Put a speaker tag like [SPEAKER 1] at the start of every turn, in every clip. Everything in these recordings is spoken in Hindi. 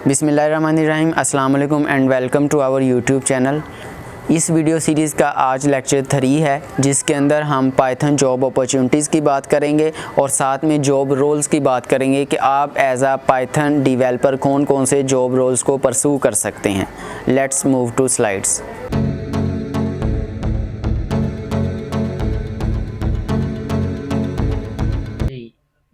[SPEAKER 1] बिस्मिल्लाहिर्रहमानिर्रहीम, अस्सलाम वालेकुम and welcome to our YouTube channel. इस वीडियो सीरीज़ का आज लेक्चर 3 है, जिसके अंदर हम पाइथन जॉब अपॉर्चुनिटीज़ की बात करेंगे और साथ में जॉब रोल्स की बात करेंगे कि आप एज आ पाइथन डिवेलपर कौन कौन से जॉब रोल्स को परस्यू कर सकते हैं। Let's move to slides.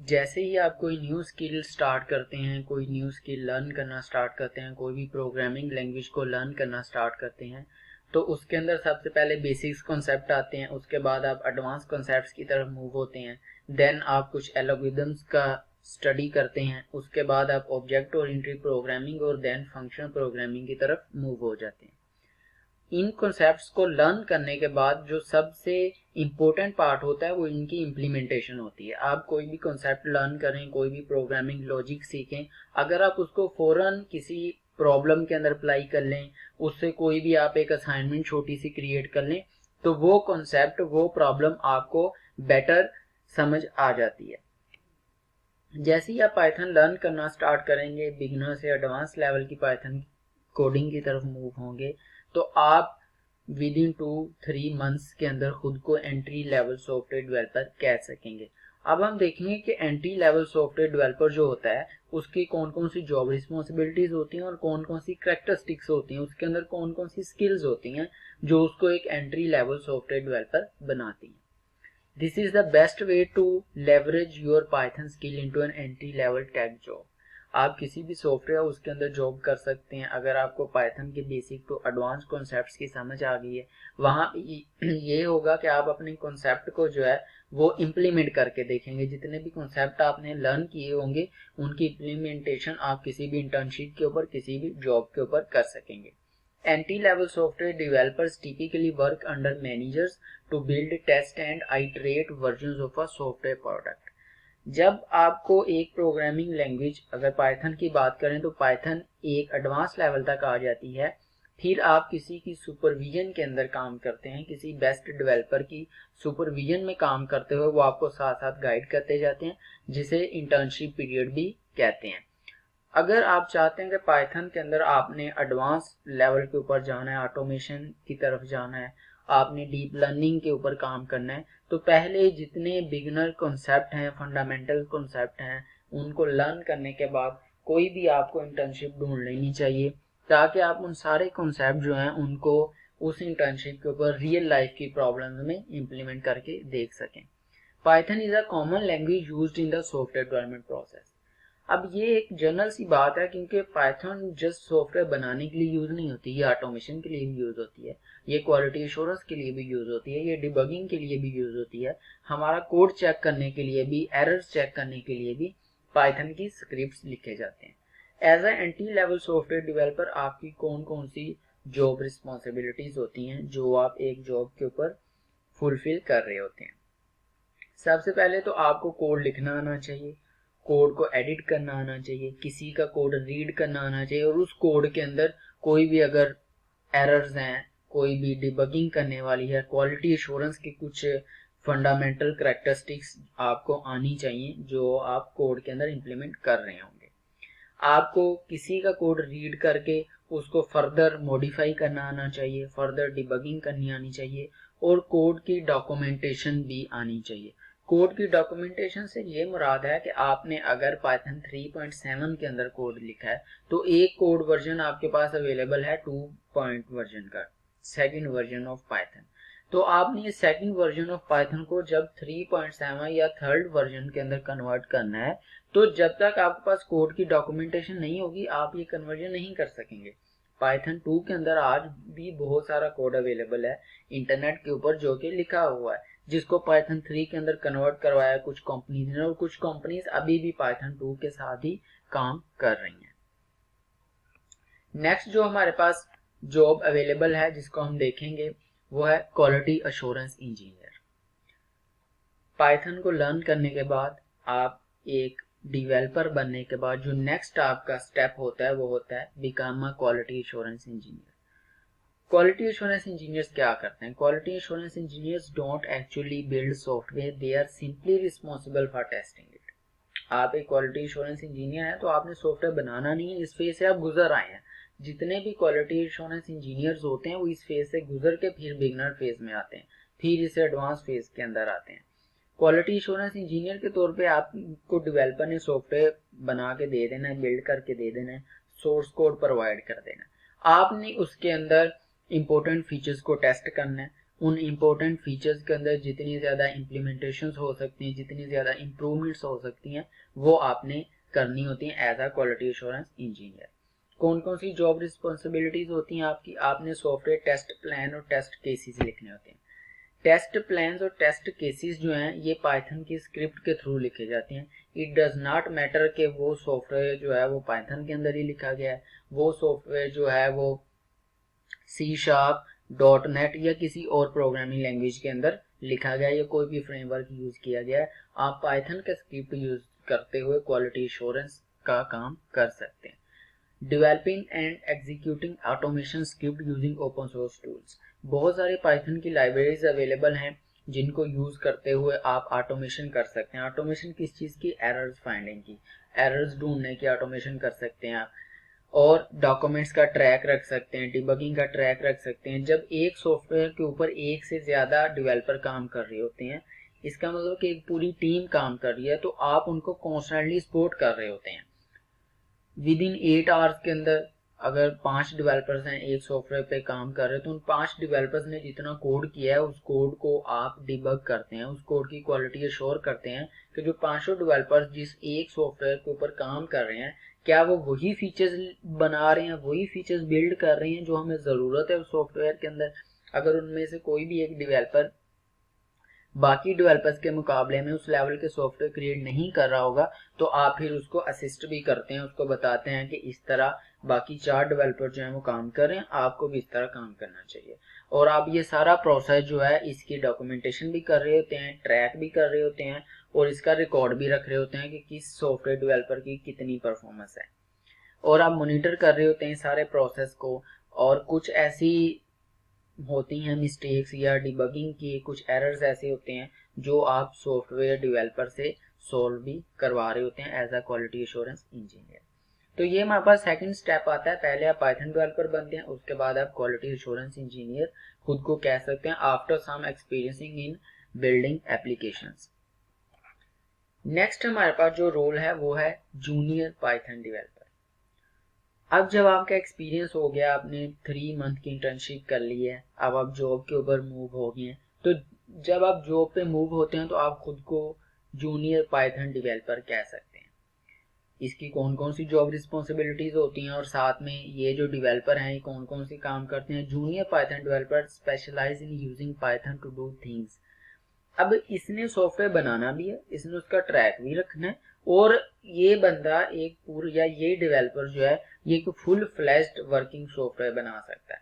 [SPEAKER 1] जैसे ही आप कोई न्यू स्किल स्टार्ट करते हैं, कोई न्यू स्किल लर्न करना स्टार्ट करते हैं, कोई भी प्रोग्रामिंग लैंग्वेज को लर्न करना स्टार्ट करते हैं, तो उसके अंदर सबसे पहले बेसिक्स कॉन्सेप्ट आते हैं। उसके बाद आप एडवांस कॉन्सेप्ट्स की तरफ मूव होते हैं। देन आप कुछ एल्गोरिथम्स का स्टडी करते हैं। उसके बाद आप ऑब्जेक्ट ओरिएंटेड प्रोग्रामिंग और देन फंक्शनल प्रोग्रामिंग की तरफ मूव हो जाते हैं। इन कॉन्सेप्ट्स को लर्न करने के बाद जो सबसे इम्पोर्टेंट पार्ट होता है वो इनकी इम्प्लीमेंटेशन होती है। आप कोई भी कॉन्सेप्ट लर्न करें, कोई भी प्रोग्रामिंग लॉजिक सीखें, अगर आप उसको फौरन किसी प्रॉब्लम के अंदर अप्लाई कर लें, उससे कोई भी आप एक असाइनमेंट छोटी सी क्रिएट कर लें, तो वो कॉन्सेप्ट, वो प्रॉब्लम आपको बेटर समझ आ जाती है। जैसे ही आप पाइथन लर्न करना स्टार्ट करेंगे, बिगिनर से एडवांस लेवल की पाइथन कोडिंग की तरफ मूव होंगे, तो आप विद इन 2-3 मंथ्स के अंदर खुद को एंट्री लेवल सॉफ्टवेयर डेवलपर कह सकेंगे। अब हम देखेंगे कि एंट्री लेवल सॉफ्टवेयर डेवलपर जो होता है उसकी कौन कौन सी जॉब रिस्पॉन्सिबिलिटीज होती हैं और कौन कौन सी कैरेक्टरिस्टिक्स होती हैं, उसके अंदर कौन कौन सी स्किल्स होती हैं जो उसको एक एंट्री लेवल सॉफ्टवेयर डेवलपर बनाती हैं। This is the best way to leverage your Python skill into an entry level tech job. आप किसी भी सॉफ्टवेयर उसके अंदर जॉब कर सकते हैं अगर आपको पाइथन के बेसिक टू एडवांस कॉन्सेप्ट्स की समझ आ गई है। वहाँ ये होगा कि आप अपने कॉन्सेप्ट को जो है वो इम्प्लीमेंट करके देखेंगे। जितने भी कॉन्सेप्ट आपने लर्न किए होंगे उनकी इम्प्लीमेंटेशन आप किसी भी इंटर्नशिप के ऊपर, किसी भी जॉब के ऊपर कर सकेंगे। Entry level software developers typically work under managers to build, test and iterate versions of a software product. जब आपको एक प्रोग्रामिंग लैंग्वेज, अगर पाइथन की बात करें तो पाइथन एक एडवांस लेवल तक आ जाती है, फिर आप किसी की सुपरविजन के अंदर काम करते हैं, किसी बेस्ट डेवलपर की सुपरविजन में काम करते हुए वो आपको साथ साथ गाइड करते जाते हैं, जिसे इंटर्नशिप पीरियड भी कहते हैं। अगर आप चाहते हैं कि पाइथन के अंदर आपने एडवांस लेवल के ऊपर जाना है, ऑटोमेशन की तरफ जाना है, आपने डीप लर्निंग के ऊपर काम करना है, तो पहले जितने बिगिनर कॉन्सेप्ट हैं, फंडामेंटल कॉन्सेप्ट हैं, उनको लर्न करने के बाद कोई भी आपको इंटर्नशिप ढूंढ लेनी चाहिए, ताकि आप उन सारे कॉन्सेप्ट जो हैं उनको उस इंटर्नशिप के ऊपर रियल लाइफ की प्रॉब्लम्स में इम्प्लीमेंट करके देख सकें। Python is a common language used in the software development process. अब ये एक जनरल सी बात है, क्योंकि पाइथन जस्ट सॉफ्टवेयर बनाने के लिए यूज नहीं होती, ये ऑटोमेशन के लिए भी यूज होती है, ये क्वालिटी एश्योरेंस के लिए भी यूज होती है, ये डिबगिंग के लिए भी यूज होती है, हमारा कोड चेक करने के लिए भी, एरर्स चेक करने के लिए भी पाइथन की स्क्रिप्ट्स लिखे जाते हैं। As a entry level software developer आपकी कौन कौन सी जॉब रिस्पॉन्सिबिलिटीज होती हैं जो आप एक जॉब के ऊपर फुलफिल कर रहे होते हैं। सबसे पहले तो आपको कोड लिखना आना चाहिए, कोड को एडिट करना आना चाहिए, किसी का कोड रीड करना आना चाहिए, और उस कोड के अंदर कोई भी अगर एरर्स हैं, कोई भी डिबगिंग करने वाली है, क्वालिटी एश्योरेंस की कुछ फंडामेंटल कैरेक्टरिस्टिक्स आपको आनी चाहिए जो आप कोड के अंदर इंप्लीमेंट कर रहे होंगे। आपको किसी का कोड रीड करके उसको फर्दर मॉडिफाई करना आना चाहिए, फर्दर डिबगिंग करनी आनी चाहिए, और कोड की डॉक्यूमेंटेशन भी आनी चाहिए। कोड की डॉक्यूमेंटेशन से ये मुराद है कि आपने अगर पाइथन 3.7 के अंदर कोड लिखा है तो एक कोड वर्जन आपके पास अवेलेबल है 2 वर्जन का, सेकंड वर्जन ऑफ पाइथन। तो आपने ये सेकंड वर्जन ऑफ पाइथन को जब 3.7 या थर्ड वर्जन के अंदर कन्वर्ट करना है, तो जब तक आपके पास कोड की डॉक्यूमेंटेशन नहीं होगी आप ये कन्वर्जन नहीं कर सकेंगे। पाइथन 2 के अंदर आज भी बहुत सारा कोड अवेलेबल है इंटरनेट के ऊपर जो कि लिखा हुआ है, जिसको पाइथन 3 के अंदर कन्वर्ट करवाया कुछ कंपनीज ने, और कुछ कंपनीज अभी भी पाइथन 2 के साथ ही काम कर रही हैं। नेक्स्ट जो हमारे पास जॉब अवेलेबल है जिसको हम देखेंगे वो है क्वालिटी एश्योरेंस इंजीनियर। पाइथन को लर्न करने के बाद आप एक डेवलपर बनने के बाद जो नेक्स्ट आपका स्टेप होता है वो होता है become a quality assurance engineer. Quality assurance engineers क्या करते हैं? Quality assurance engineers don't actually build software, they are simply responsible for testing it. आप एक क्वालिटी एश्योरेंस इंजीनियर हैं तो आपने सॉफ्टवेयर बनाना नहीं है, इस फेज से आप गुजर आए हैं। जितने भी क्वालिटी एश्योरेंस इंजीनियर्स होते हैं वो इस फेज से गुजर के फिर बिगनर फेज में आते हैं, फिर इसे एडवांस फेज के अंदर आते हैं। क्वालिटी एश्योरेंस इंजीनियर के तौर पे आपको डेवलपर ने सॉफ्टवेयर बना के दे देना है, बिल्ड करके दे देना है, सोर्स कोड प्रोवाइड कर देना है। आपने उसके अंदर इंपॉर्टेंट फीचर्स को टेस्ट करना है। उन इंपॉर्टेंट फीचर्स के अंदर जितनी ज़्यादा इम्प्लीमेंटेशन हो सकती हैं, जितनी ज़्यादा इम्प्रूवमेंट्स हो सकती हैं, वो आपने करनी होती हैं एज आ क्वालिटी एश्योरेंस इंजीनियर। कौन कौन सी जॉब रिस्पॉन्सिबिलिटीज होती हैं आपकी? आपने सॉफ्टवेयर टेस्ट प्लान और टेस्ट केसेस लिखने होते हैं। टेस्ट प्लान्स और टेस्ट केसेस जो हैं ये पाइथन की स्क्रिप्ट के थ्रू लिखे जाते हैं। इट डज नॉट मैटर कि वो सॉफ्टवेयर जो है वो पाइथन के अंदर ही लिखा गया है, वो सॉफ्टवेयर जो है वो C# .NET या किसी और प्रोग्रामिंग लैंग्वेज के अंदर लिखा गया है या कोई भी फ्रेमवर्क यूज किया गया है। आप पाइथन का स्क्रिप्ट यूज करते हुए क्वालिटी एश्योरेंस का काम कर सकते हैं। Developing and executing automation script using open source tools. बहुत सारे पाइथन की लाइब्रेरीज अवेलेबल हैं जिनको यूज करते हुए आप ऑटोमेशन कर सकते हैं। ऑटोमेशन किस चीज की? एरर्स फाइंडिंग की, एरर्स ढूंढने की ऑटोमेशन कर सकते हैं आप, और डॉक्यूमेंट्स का ट्रैक रख सकते हैं, डिबगिंग का ट्रैक रख सकते हैं। जब एक सॉफ्टवेयर के ऊपर एक से ज्यादा डेवलपर काम कर रहे होते हैं, इसका मतलब कि एक पूरी टीम काम कर रही है, तो आप उनको कॉन्स्टेंटली सपोर्ट कर रहे होते हैं। विद इन 8 आवर्स के अंदर अगर 5 डेवलपर्स हैं एक सॉफ्टवेयर पे काम कर रहे हैं, तो उन 5 डेवलपर्स ने जितना कोड किया है उस कोड को आप डिबग करते हैं, उस कोड की क्वालिटी एश्योर करते हैं कि जो 500 डेवलपर्स जिस एक सॉफ्टवेयर के ऊपर काम कर रहे हैं, क्या वो वही फीचर्स बना रहे हैं, वही फीचर्स बिल्ड कर रहे हैं जो हमें ज़रूरत है उस सॉफ्टवेयर के अंदर। अगर उनमें से कोई भी एक डेवलपर बाकी डेवलपर्स के मुकाबले में उस लेवल के सॉफ्टवेयर क्रिएट नहीं कर रहा होगा, तो आप फिर उसको असिस्ट भी करते हैं, उसको बताते हैं कि इस तरह बाकी 4 डेवलपर जो है वो काम कर रहे हैं, आपको भी इस तरह काम करना चाहिए। और आप ये सारा प्रोसेस जो है इसकी डॉक्यूमेंटेशन भी कर रहे होते हैं, ट्रैक भी कर रहे होते हैं, और इसका रिकॉर्ड भी रख रहे होते हैं कि किस सॉफ्टवेयर डेवलपर की कितनी परफॉर्मेंस है, और आप मॉनिटर कर रहे होते हैं सारे प्रोसेस को। और कुछ ऐसी होती हैं मिस्टेक्स या डिबगिंग की कुछ एरर्स ऐसे होते हैं जो आप सॉफ्टवेयर डेवलपर से सॉल्व भी करवा रहे होते हैं as a quality assurance engineer. तो ये हमारे पास सेकंड स्टेप आता है। पहले आप पाइथन डेवलपर बनते हैं, उसके बाद आप क्वालिटी एश्योरेंस इंजीनियर खुद को कह सकते हैं after some experiencing in building applications. Next हमारे पास जो रोल है वो है जूनियर पाइथन डेवलपर। अब जब आपका एक्सपीरियंस हो गया, आपने 3 मंथ की इंटर्नशिप कर ली है, अब आप जॉब के ऊपर मूव हो गए हैं, तो जब आप जॉब पे मूव होते हैं तो आप खुद को जूनियर पाइथन डेवलपर कह सकते हैं। इसकी कौन कौन सी जॉब रिस्पॉन्सिबिलिटीज होती हैं और साथ में ये जो डेवलपर हैं ये कौन कौन सी काम करते हैं। Junior Python developer specialise in using Python to do things. अब इसने सॉफ्टवेयर बनाना भी है, इसने उसका ट्रैक भी रखना है, और ये बंदा एक पूरा या ये डेवलपर जो है ये एक फुल फ्लैश्ड वर्किंग सॉफ्टवेयर बना सकता है।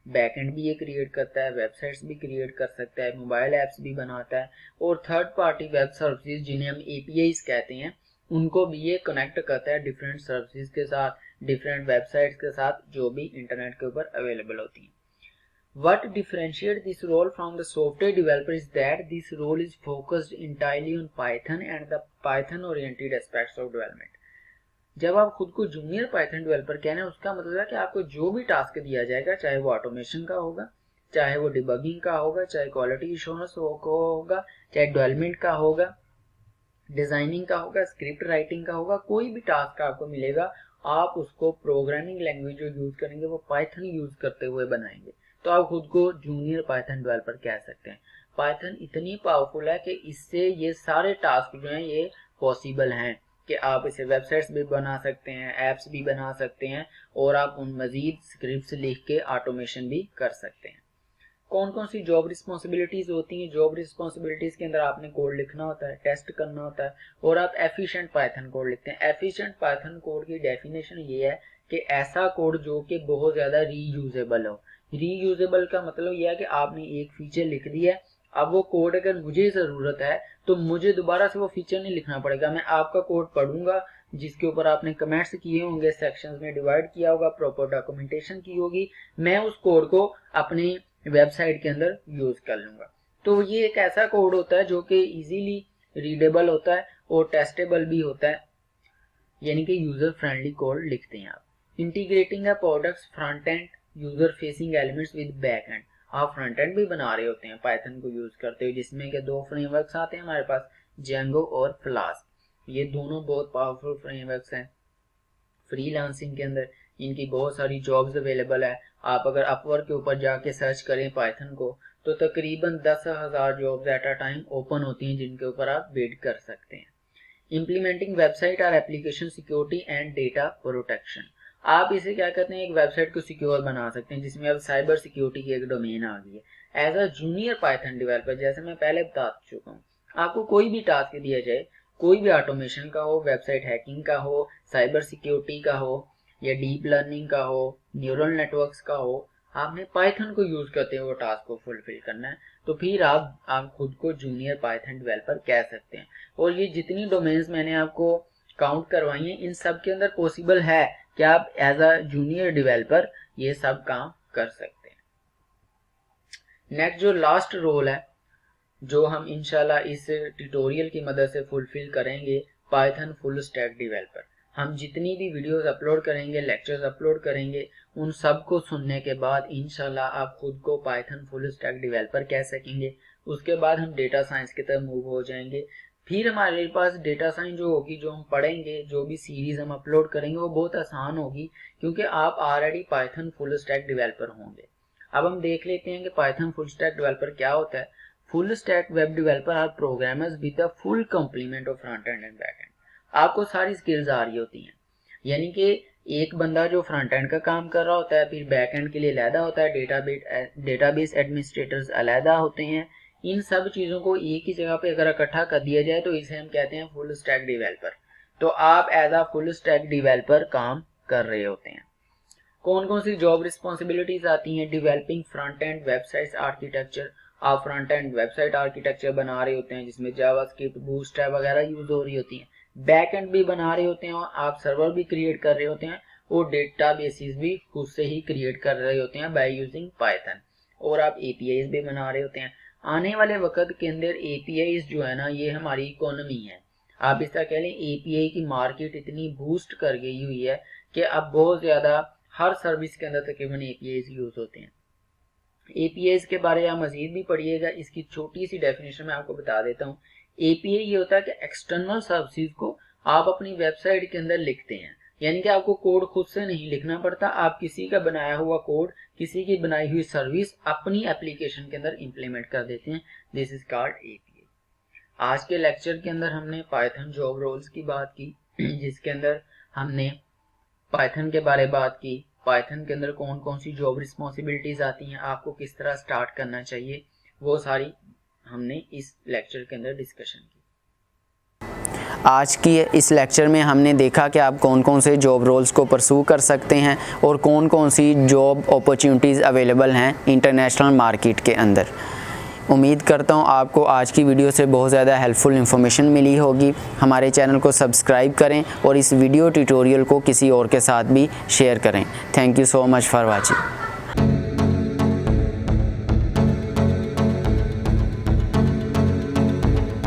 [SPEAKER 1] बैकएंड भी ये क्रिएट करता है, वेबसाइट्स भी क्रिएट कर सकता है, मोबाइल ऐप्स भी बनाता है, और थर्ड पार्टी वेब सर्विसेज जिन्हें हम एपीआईज कहते हैं उनको भी ये कनेक्ट करता है डिफरेंट सर्विसेज के साथ, डिफरेंट वेबसाइट्स के साथ जो भी इंटरनेट के ऊपर अवेलेबल होती हैं। What differentiates this role from the software developer is that this role is focused entirely on Python and the Python-oriented aspects of development. जब आप खुद को जूनियर पाइथन डेवलपर कहना है, उसका मतलब है कि आपको जो भी टास्क दिया जाएगा, चाहे वो ऑटोमेशन का होगा, चाहे वो डिबगिंग का होगा, चाहे क्वालिटी एश्योरेंस होगा, चाहे डेवलपमेंट का होगा, डिजाइनिंग का होगा, स्क्रिप्ट राइटिंग का होगा, कोई भी टास्क आपको मिलेगा, आप उसको प्रोग्रामिंग लैंग्वेज जो यूज करेंगे वो पाइथन यूज करते हुए बनाएंगे, तो आप खुद को जूनियर पाइथन डेवलपर कह सकते हैं। पाइथन इतनी पावरफुल है कि इससे ये सारे टास्क जो हैं ये पॉसिबल हैं कि आप इसे वेबसाइट्स भी बना सकते हैं, ऐप्स भी बना सकते हैं, और आप उन मजीद स्क्रिप्ट्स लिख के ऑटोमेशन भी कर सकते हैं। कौन कौन सी जॉब रिस्पॉन्सिबिलिटीज होती हैं? जॉब रिस्पॉन्सिबिलिटीज के अंदर आपने कोड लिखना होता है, टेस्ट करना होता है, और आप एफिशिएंट पाइथन कोड लिखते हैं। एफिशिएंट पाइथन कोड की डेफिनेशन ये है कि ऐसा कोड जो कि बहुत ज्यादा रीयूजेबल हो। रीयूजेबल का मतलब यह है कि आपने एक फीचर लिख दिया है, अब वो कोड अगर मुझे जरूरत है तो मुझे दोबारा से वो फीचर नहीं लिखना पड़ेगा, मैं आपका कोड पढ़ूंगा जिसके ऊपर आपने कमेंट्स किए होंगे, सेक्शंस में डिवाइड किया होगा, प्रॉपर डॉक्यूमेंटेशन की होगी, मैं उस कोड को अपनी वेबसाइट के अंदर यूज कर लूंगा। तो ये एक ऐसा कोड होता है जो कि इजीली रीडेबल होता है और टेस्टेबल भी होता है, यानी कि यूजर फ्रेंडली कोड लिखते हैं आप। Integrating a products front end user facing elements with back and, आप फ्रंट एंड भी बना रहे होते हैं पाइथन को यूज करते हुए, जिसमें के 2 फ्रेमवर्क्स आते हैं हमारे पास, जेंगो और फ्लास्क। ये दोनों बहुत पावरफुल फ्रेमवर्क्स हैं। फ्रीलांसिंग के अंदर इनकी बहुत सारी जॉब्स अवेलेबल है। आप अगर अपवर्क के ऊपर जाके सर्च करें पाइथन को तो तकरीबन 10,000 jobs at a time open होती हैं जिनके ऊपर आप बिड कर सकते हैं। इम्प्लीमेंटिंग वेबसाइट और application security and data protection, आप इसे क्या कहते हैं, एक वेबसाइट को सिक्योर बना सकते हैं जिसमें अब साइबर सिक्योरिटी की एक डोमेन आ गई है। As a junior Python developer, जैसे मैं पहले बता चुका हूँ, आपको कोई भी टास्क दिया जाए, कोई भी ऑटोमेशन का हो, वेबसाइट हैकिंग का हो, साइबर सिक्योरिटी का हो, या डीप लर्निंग का हो, न्यूरल नेटवर्क्स का हो, आपने पाइथन को यूज करते हुए वो टास्क को फुलफिल करना है, तो फिर आप खुद को जूनियर पाइथन डेवलपर कह सकते हैं। और ये जितनी डोमेन्स मैंने आपको काउंट करवाई हैं, इन सब के अंदर पॉसिबल है कि आप एज अ जूनियर डेवलपर ये सब काम कर सकते हैं। नेक्स्ट जो लास्ट रोल है जो हम इंशाल्लाह इस ट्यूटोरियल की मदद से फुलफिल करेंगे, पाइथन फुल स्टैक डेवलपर। हम जितनी भी वीडियोस अपलोड करेंगे, लेक्चर्स अपलोड करेंगे, उन सब को सुनने के बाद इंशाल्लाह आप खुद को पाइथन फुल स्टैक डेवलपर कह सकेंगे। उसके बाद हम डेटा साइंस की तरफ मूव हो जाएंगे। फिर हमारे पास डेटा साइंस जो होगी, जो हम पढ़ेंगे, जो भी सीरीज हम अपलोड करेंगे, वो बहुत आसान होगी क्योंकि आप already Python full stack developer होंगे। अब हम देख लेते हैं कि पाइथन फुल स्टैक डेवलपर क्या होता है। Full stack web developer are programmers with a full complement of front end and back end. आपको सारी स्किल्स आ रही होती हैं, यानी कि एक बंदा जो फ्रंट एंड का काम कर रहा होता है, फिर बैक एंड के लिए अलहदा होता है, डेटाबेस एडमिनिस्ट्रेटर्स अलहदा होते हैं। इन सब चीज़ों को एक ही जगह पे अगर इकट्ठा कर दिया जाए तो इसे हम कहते हैं फुल स्टैक डेवलपर। तो आप as a full stack developer काम कर रहे होते हैं। कौन कौन सी जॉब रिस्पॉन्सिबिलिटीज आती हैं? Developing front end website architecture, आप फ्रंट एंड वेबसाइट आर्किटेक्चर बना रहे होते हैं जिसमें जावास्क्रिप्ट, बूटस्ट्रैप वगैरह यूज हो रही होती हैं। बैक एंड भी बना रहे होते हैं, और आप सर्वर भी क्रिएट कर रहे होते हैं, और डेटा बेसिस भी खुद से ही क्रिएट कर रहे होते हैं बाय यूजिंग पाइथन, और आप एपीआईज भी बना रहे होते हैं। आने वाले वक्त के अंदर एपीआईज जो है ना, ये हमारी इकोनॉमी है। आप इस तरह कह लें, एपीआई की मार्केट इतनी बूस्ट कर गई हुई है कि अब बहुत ज्यादा हर सर्विस के अंदर तकरीबन एपीआईज यूज होते हैं। एपीआईज के बारे में आप मजीद भी पढ़िएगा, इसकी छोटी सी डेफिनेशन मैं आपको बता देता हूँ। एपीआई ये होता है कि एक्सटर्नल सर्विसेज को आप अपनी वेबसाइट के अंदर लिखते हैं, यानी कि आपको कोड खुद से नहीं लिखना पड़ता, आप किसी का बनाया हुआ कोड, किसी की बनाई हुई सर्विस अपनी एप्लीकेशन के अंदर इंप्लीमेंट कर देते हैं। This is called API. आज के लेक्चर के अंदर हमने पाइथन जॉब रोल्स की बात की, जिसके अंदर हमने पाइथन के बारे में बात की, पाइथन के अंदर कौन कौन सी जॉब रिस्पॉन्सिबिलिटीज आती हैं, आपको किस तरह स्टार्ट करना चाहिए, वो सारी हमने इस लेक्चर के अंदर डिस्कशन की।
[SPEAKER 2] आज की इस लेक्चर में हमने देखा कि आप कौन कौन से जॉब रोल्स को परसू कर सकते हैं और कौन कौन सी जॉब अपॉर्चुनिटीज़ अवेलेबल हैं इंटरनेशनल मार्केट के अंदर। उम्मीद करता हूँ आपको आज की वीडियो से बहुत ज़्यादा हेल्पफुल इन्फॉर्मेशन मिली होगी। हमारे चैनल को सब्सक्राइब करें और इस वीडियो ट्यूटोरियल को किसी और के साथ भी शेयर करें। Thank you so much for watching.